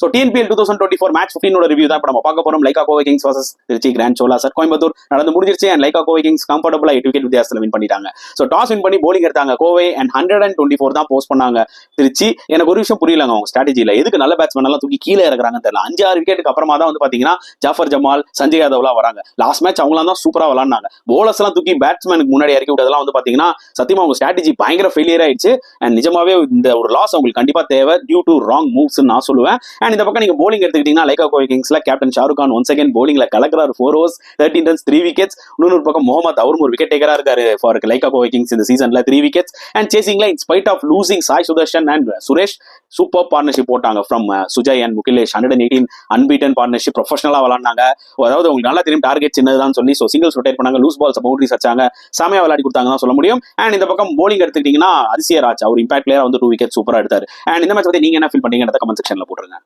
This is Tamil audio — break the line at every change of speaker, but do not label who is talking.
ஸோ டிஎன்பிஎல் 2024 மேட்ச் 15 ரிவ்யூ தான் இப்போ நம்ம பார்க்க போறோம். Lyca Kovai kings versus Tiruchi grand Chola சார் கோயம்புத்தூர் நடந்து முடிஞ்சிருச்சு. அண்ட் லைக்கா கோவை கிங்ஸ் கம்ஃபர்டபுளா 8 விக்கெட் வித்தியாசத்தில் வின் பண்ணிட்டாங்க. ஸோ டாஸ் வின் பண்ணி போலிங் எடுத்தாங்க கோவை அண்ட் 124 தான் போஸ்ட் பண்ணாங்க திருச்சி. எனக்கு ஒரு விஷயம் புரியலங்க அவங்க ஸ்ட்ராட்டஜியில் எதுக்கு நல்ல பேட்ஸ்மேன் எல்லாம் தூக்கி கீழே இறக்குறாங்கன்னு தெரியல. 5-6 விக்கெட்டுக்கு அப்புறமா தான் வந்து பாத்தீங்கன்னா ஜாஃபர் ஜமால், சஞ்சய் யாதவ்லாம் வராங்க. லாஸ்ட் மேட்ச் அவங்களாம் தான் சூப்பரா விளாண்டாங்க. போலர்ஸ் எல்லாம் தூக்கி பேட்ஸ்மேனுக்கு முன்னாடி இறக்கி விட்டதெல்லாம் வந்து பாத்தீங்கன்னா சத்தியமா அவங்க ஸ்ட்ராட்டஜி பயங்கர ஃபெயிலியர் ஆயிடுச்சு. அண்ட் நிஜமாவே இந்த ஒரு லாஸ் அவங்களுக்கு கண்டிப்பா தேவை டியூ டு ராங் மூவ்ஸ் நான் சொல்லுவேன். அண்ட் இந்த பக்கம் நீங்க போலிங் எடுத்துக்கிட்டீங்கன்னா லைக்கா கோவை கிங்ஸ்ல captain Shahrukh Khan once again போலிங்ல கலக்கிறார். 4 overs 13 runs 3 wickets. இன்னொரு பக்கம் முகமது அவரும் ஒரு விக்கெட் டேக்கரா இருக்காரு ஃபார் லைக்கா கோவை கிங்ஸ் இந்த சீசன்ல 3 wickets. அண்ட் சேசிங்ல in spite of losing Sai Sudharsan and Suresh super partnership போட்டாங்க from Sujay and Mukilesh. 118 unbeaten partnership ப்ரொஃபஷனலா விளாண்டாங்க. அதாவது உங்களுக்கு நல்லா தெரியும் டார்கெட் சின்னதுதான் சொல்லி ஸோ சிங்கிள்ஸ் ரொட்டேட் பண்ணாங்க, லூஸ் பால்ஸ் பவுண்டரிஸ் வச்சாங்க, செமையா விளையாடி கொடுத்தாங்க தான் சொல்ல முடியும். அண்ட் இந்த பக்கம் போலிங் எடுத்துக்கிட்டீங்கன்னா அதிசய ராஜ் அவர் இம்பாக்ட் பிளேயரா வந்து 2 wickets சூப்பரா எடுத்தாரு. அண்ட் இந்த மேட்ச் பத்தி நீங்க என்ன ஃபீல் பண்ணீங்கன்றத கமெண்ட் செக்ஷன்ல போட்டுருங்க.